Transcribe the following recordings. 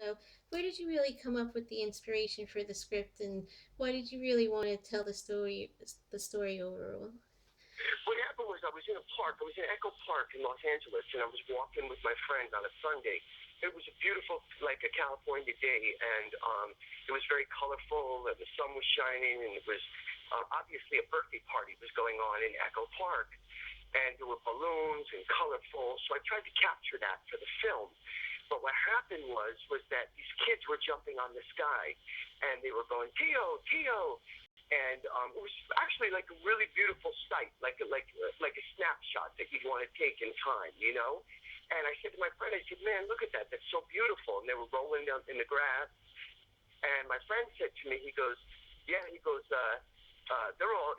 So, where did you really come up with the inspiration for the script, and why did you really want to tell the story overall? What happened was I was in a park. I was in Echo Park in Los Angeles, and I was walking with my friend on a Sunday. It was a beautiful, like a California day, and it was very colorful, and the sun was shining, and it was obviously a birthday party was going on in Echo Park, and there were balloons and colorful. So I tried to capture that for the film. But what happened was that these kids were jumping on the sky, and they were going Tio, Tio, and it was actually like a really beautiful sight, like a snapshot that you'd want to take in time, you know. And I said to my friend, I said, "Man, look at that! That's so beautiful." And they were rolling down in the grass. And my friend said to me, he goes, "Yeah," he goes,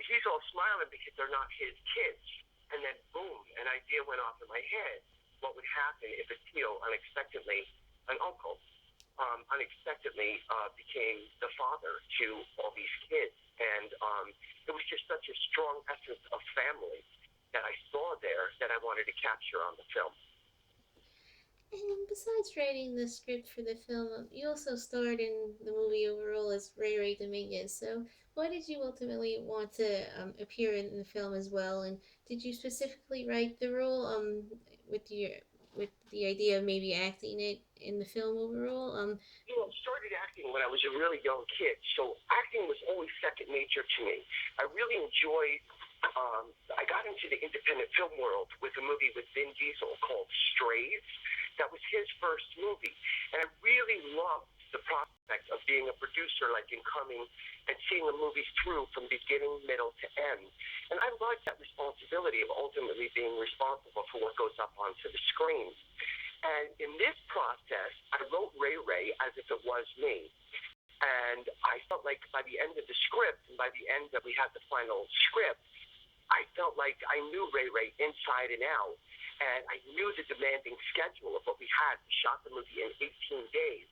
he's all smiling because they're not his kids." And then boom, an idea went off in my head. What would happen if a Tio unexpectedly, an uncle, unexpectedly became the father to all these kids. And it was just such a strong essence of family that I saw there that I wanted to capture on the film. And besides writing the script for the film, you also starred in the movie overall as Ray Ray Dominguez. So, why did you ultimately want to appear in the film as well? And did you specifically write the role with your with the idea of maybe acting it in the film overall? You know, I started acting when I was a really young kid, so acting was always second nature to me. I really enjoyed. I got into the independent film world with a movie with Vin Diesel called Strays. That was his first movie, and I really loved the prospect of being a producer, like in coming and seeing a movie through from beginning, middle to end. And I liked that responsibility of ultimately being responsible for what goes up onto the screen. And in this process, I wrote Ray Ray as if it was me. And I felt like by the end of the script, and by the end that we had the final script, I felt like I knew Ray Ray inside and out. And I knew the demanding schedule of what we had. We shot the movie in 18 days.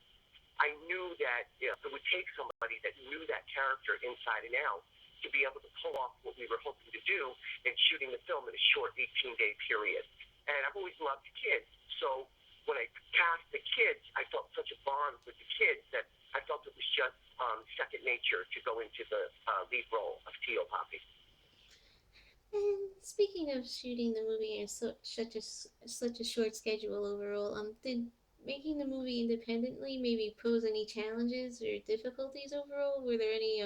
I knew that it would take somebody that knew that character inside and out to be able to pull off what we were hoping to do in shooting the film in a short 18-day period. And I've always loved kids. So when I cast the kids, I felt such a bond with the kids that I felt it was just second nature to go into the lead role of Tio Papi. And speaking of shooting the movie in such a short schedule overall, did making the movie independently maybe pose any challenges or difficulties overall? Were there any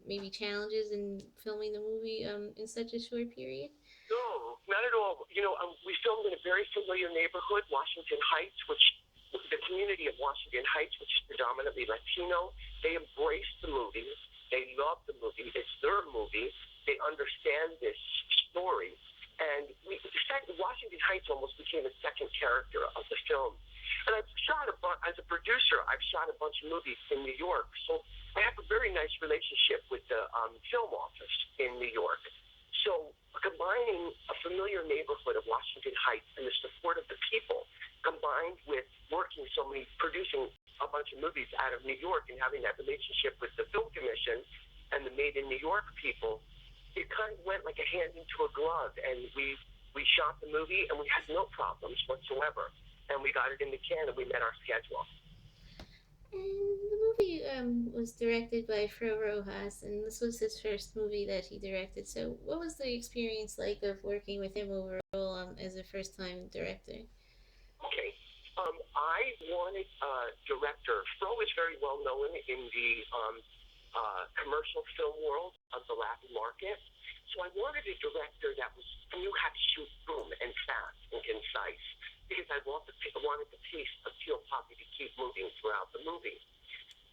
maybe challenges in filming the movie in such a short period? No, not at all. You know, we filmed in a very familiar neighborhood, Washington Heights, which the community of Washington Heights, which is predominantly Latino, they embrace the movie. They love the movie. It's their movie. They understand this story. And the fact that Washington Heights almost became a second character of the film. And as a producer, I've shot a bunch of movies in New York. So I have a very nice relationship with the film office in New York. So combining a familiar neighborhood of Washington Heights and the support of the people, combined with producing a bunch of movies out of New York and having that relationship with the film commission and the Made in New York people, it kind of went like a hand into a glove. And we shot the movie and we had no problems whatsoever. And we got it in the can and we met our schedule. And the movie was directed by Fro Rojas, and this was his first movie that he directed. So, what was the experience like of working with him overall as a first time director? Okay. I wanted a director. Fro is very well known in the commercial film world of the Latin market. So I wanted a director that knew how to shoot boom and fast and concise because wanted the pace of Tio Papi to keep moving throughout the movie.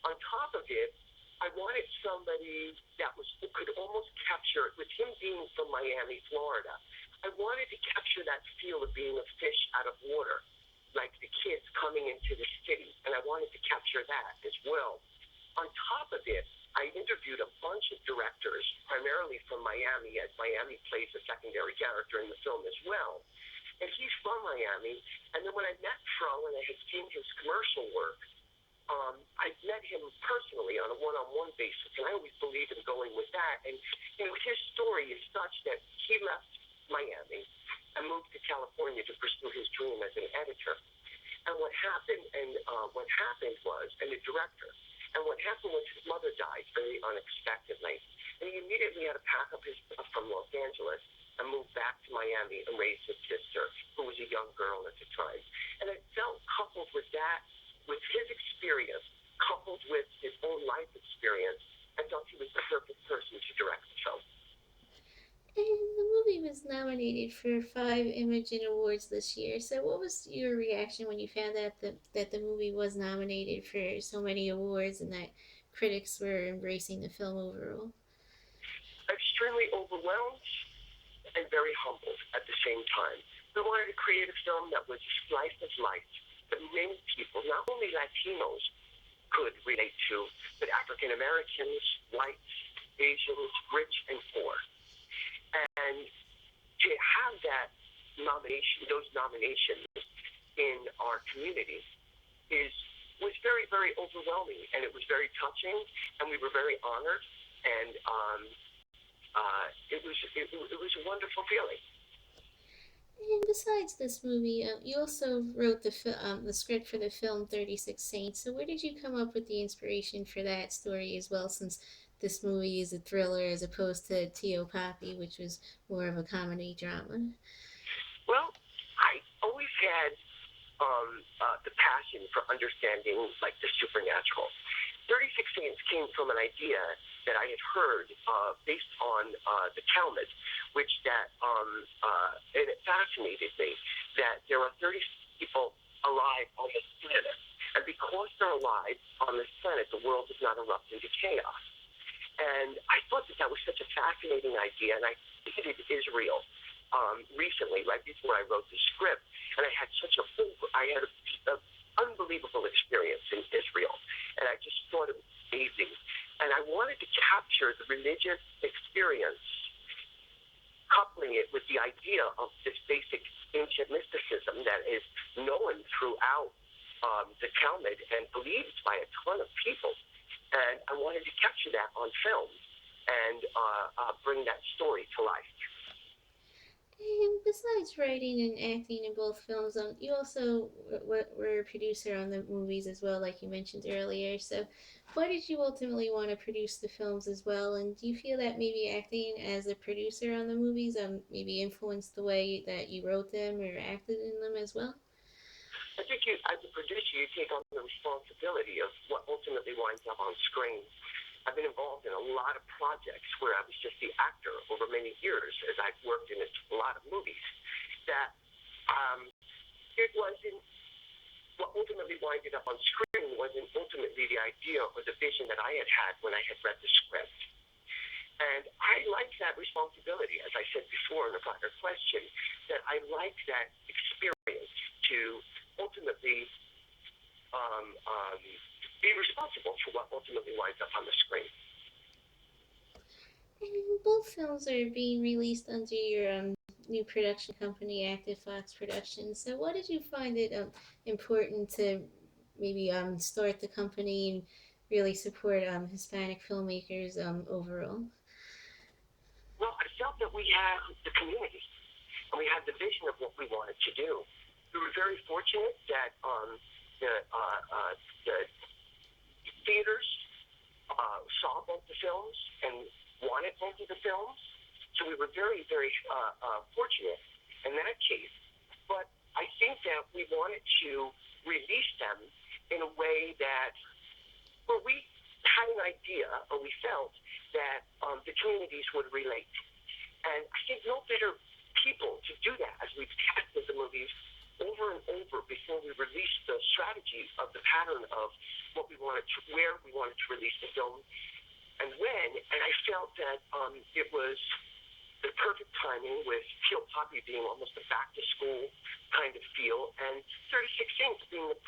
On top of it, I wanted somebody who could almost capture, with him being from Miami, Florida, I wanted to capture that feel of being a fish out of water, like the kids coming into the city, and I wanted to capture that as well. On top of it, I interviewed a bunch of directors, primarily from Miami, as Miami plays a secondary character in the film as well. And he's from Miami, and then when I met Fro and I had seen his commercial work, I met him personally on a one-on-one basis, and I always believed in going with that. And his story is such that he left Miami and moved to California to pursue his dream as an editor. And what happened was and the director. And what happened was his mother died very unexpectedly. And he immediately had to pack up his stuff from Los Angeles and move back to Miami and raise his sister, who was a young girl at the time. And it felt coupled with that, with his experience, coupled with his own life experience, I felt he was the perfect person to direct the film. And the movie was nominated for 5 Imaging Awards this year. So, what was your reaction when you found out that the movie was nominated for so many awards and that critics were embracing the film overall? Extremely overwhelmed and very humbled at the same time. We wanted to create a film that was slice of life that many people, not only Latinos, could relate to, but African Americans, whites, Asians, rich and poor. And to have that nomination, those nominations in our community is was very, very overwhelming, and it was very touching, and we were very honored, and it was a wonderful feeling. And besides this movie, you also wrote the script for the film 36 Saints. So, where did you come up with the inspiration for that story as well, since this movie is a thriller as opposed to Tio Papi, which was more of a comedy drama? Well, I always had the passion for understanding like the supernatural. 36 Saints came from an idea that I had heard based on the Talmud, which and it fascinated me that there are 30 people alive on this planet. And because they're alive on this planet, the world does not erupt into chaos. And I thought that that was such a fascinating idea, and I visited Israel recently, right before I wrote the script, and I had a unbelievable experience in Israel, and I just thought it was amazing. And I wanted to capture the religious experience, coupling it with the idea of this basic ancient mysticism that is known throughout the Talmud and believed by a ton of people. And I wanted to capture that on film and bring that story to life. And besides writing and acting in both films, you also were a producer on the movies as well, like you mentioned earlier. So, why did you ultimately want to produce the films as well? And do you feel that maybe acting as a producer on the movies maybe influenced the way that you wrote them or acted in them as well? I think as a producer, you take on the responsibility of what ultimately winds up on screen. I've been involved in a lot of projects where I was just the actor over many years as I've worked in a lot of movies. That um, it wasn't what ultimately winded up on screen wasn't ultimately the idea or the vision that I had when I had read the script. And I like that responsibility, as I said before in a prior question, that I like that experience to ultimately um, um, be responsible for what ultimately winds up on the screen. And both films are being released under your new production company, Active Fox Productions. So, what did you find it important to maybe start the company and really support Hispanic filmmakers overall? Well, I felt that we had the community and we had the vision of what we wanted to do. We were very fortunate that the theaters saw both the films and wanted both of the films. So we were very, very fortunate in that case. But I think that we wanted to release them in a way that, where we had an idea or we felt that the communities would relate. And I think no better people to do that as we've tested the movies over and over before we released the strategy of the pattern of what we wanted to, where we wanted to release the film and when. And I felt that it was the perfect timing with Tio Papi being almost a back to school kind of feel and 36 Saints being the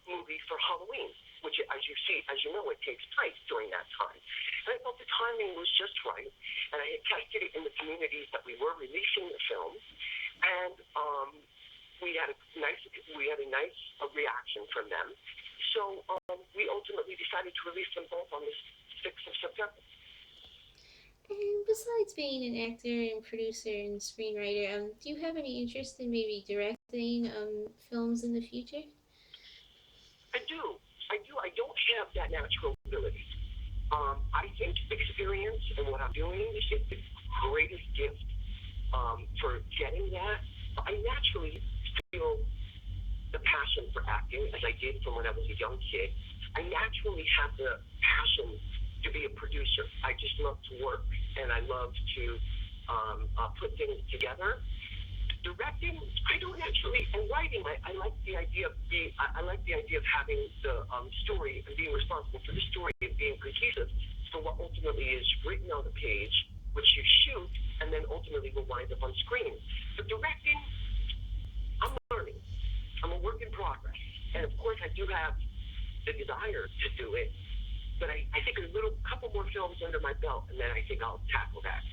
movie for Halloween, which, as you know, it takes place during that time. And I thought the timing was just right, and I had tested it in the communities that we were releasing the film, and we had a nice reaction from them. So we ultimately decided to release them both on the 6th of September. And besides being an actor and producer and screenwriter, do you have any interest in maybe directing films in the future? do. I do. I don't have that natural ability. I think experience and what I'm doing is the greatest gift for getting that. I naturally feel the passion for acting as I did from when I was a young kid. I naturally have the passion to be a producer. I just love to work and I love to put things together. Directing, I don't actually, and writing, I like the idea of I like the idea of having the story and being responsible for the story and being cohesive for what ultimately is written on the page, which you shoot, and then ultimately will wind up on screen. But directing, I'm learning. I'm a work in progress. And of course, I do have the desire to do it, but I think a couple more films under my belt, and then I think I'll tackle that.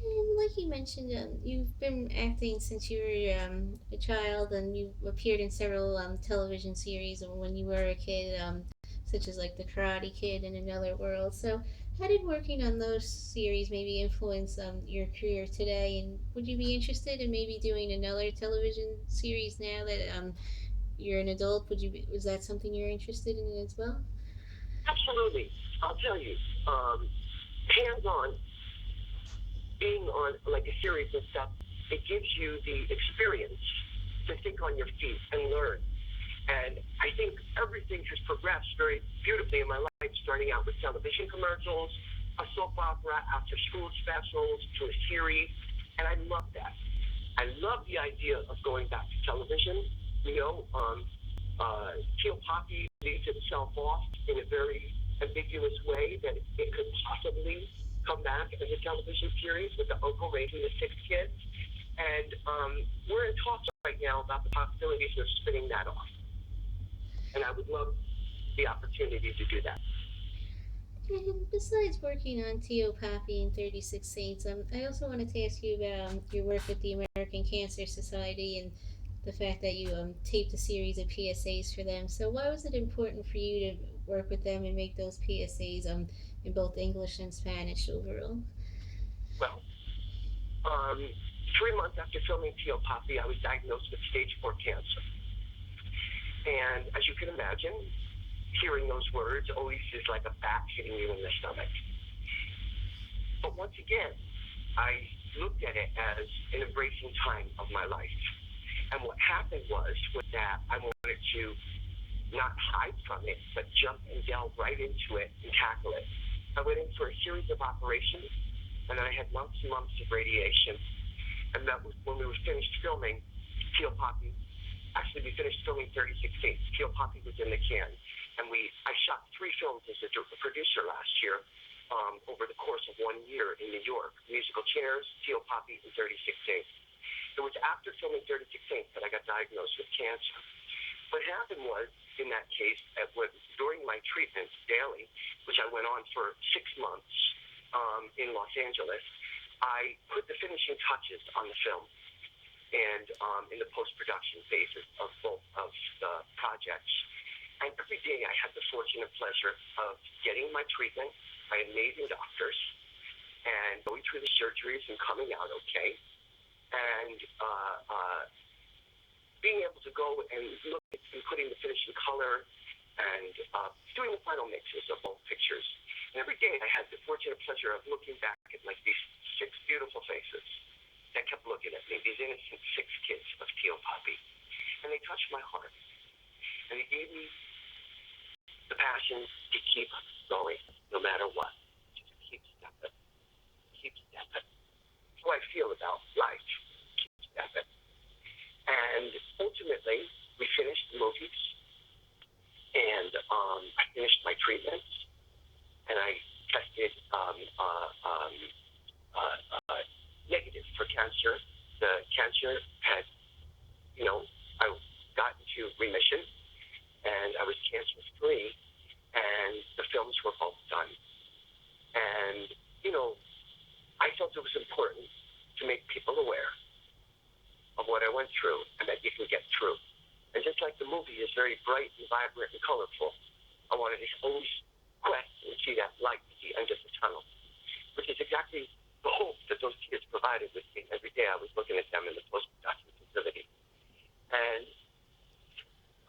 And like you mentioned, you've been acting since you were a child, and you appeared in several television series when you were a kid, such as like The Karate Kid and Another World. So, how did working on those series maybe influence your career today? And would you be interested in maybe doing another television series now that you're an adult? Was that something you're interested in as well? Absolutely. I'll tell you, hands-on, being on like a series and stuff, it gives you the experience to think on your feet and learn. And I think everything has progressed very beautifully in my life, starting out with television commercials, a soap opera, after school specials, to a series. And I love that. I love the idea of going back to television. You know, Tio Papi leads itself off in a very ambiguous way that it could possibly come back as a television series with the uncle raising the six kids. And we're in talks right now about the possibilities of spinning that off. And I would love the opportunity to do that. And besides working on Tio Papi and 36 Saints, I also wanted to ask you about your work with the American Cancer Society and the fact that you taped a series of PSAs for them. So, why was it important for you to work with them and make those PSAs in both English and Spanish overall? Well, um, 3 months after filming Tio Papi, I was diagnosed with stage 4 cancer. And as you can imagine, hearing those words always is like a bat hitting you in the stomach. But once again, I looked at it as an embracing time of my life. And what happened was that I wanted to not hide from it, but jump and delve right into it and tackle it. I went in for a series of operations, and then I had months and months of radiation. And that was when we were finished filming Tio Papi. Actually, we finished filming 36 Days. Tio Papi was in the can. And I shot 3 films as a producer last year over the course of 1 year in New York. Musical Chairs, Tio Papi, and 36 Days. It was after filming 36 Days that I got diagnosed with cancer. What happened was, in that case, during my treatment daily, which I went on for 6 months in Los Angeles, I put the finishing touches on the film and in the post-production phases of both of the projects. And every day I had the fortunate pleasure of getting my treatment by amazing doctors and going through the surgeries and coming out okay. And being able to go and look at and putting the finishing color and doing the final mixes of both pictures. And every day I had the fortunate pleasure of looking back at like these 6 beautiful faces that kept looking at me, these innocent 6 kids of Tio Papi. And they touched my heart. And they gave me the passion to keep going, no matter what. Just keep stepping. Keep stepping. That's how I feel about life. Keep stepping. And ultimately, we finished the movies, and I finished my treatments, and I tested negative for cancer. The cancer had, I got into remission, and I was cancer-free, and the films were both done. And, I felt it was important to make people aware of what I went through and that you can get through. And just like the movie is very bright and vibrant and colorful, I wanted to always quest and see that light at the end of the tunnel, which is exactly the hope that those kids provided with me. Every day I was looking at them in the post-production facility. And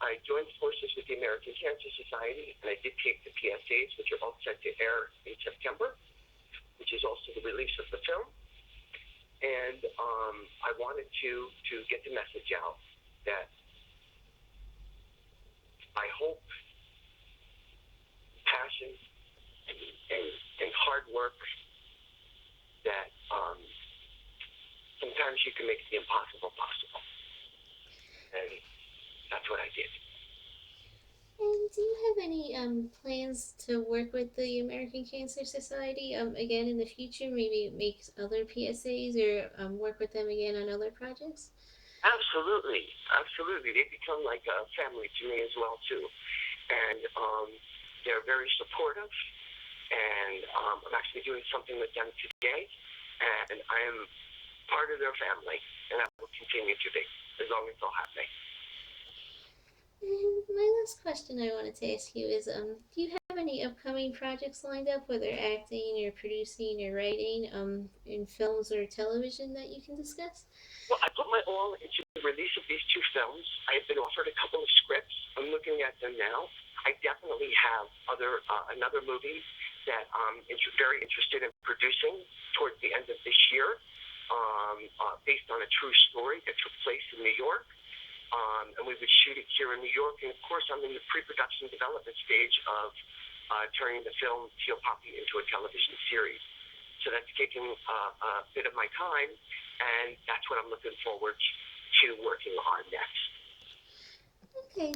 I joined forces with the American Cancer Society, and I did take the PSAs, which are all set to air in September, which is also the release of the film. And I wanted to get the message out that I hope passion and hard work, that sometimes you can make the impossible possible. And that's what I did. And do you have any plans to work with the American Cancer Society again in the future? Maybe make other PSAs or work with them again on other projects? Absolutely, absolutely. They become like a family to me as well too, and they're very supportive. And I'm actually doing something with them today, and I am part of their family, and I will continue to be as long as they'll have me. And my last question I wanted to ask you is, do you have any upcoming projects lined up, whether acting or producing or writing, in films or television that you can discuss? Well, I put my all into the release of these two films. I have been offered a couple of scripts. I'm looking at them now. I definitely have another movie that I'm very interested in producing towards the end of this year, based on a true story that took place in New York. And we would shoot it here in New York. And of course, I'm in the pre-production development stage of turning the film Tio Papi into a television series. So that's taking a bit of my time, and that's what I'm looking forward to working on next. Okay,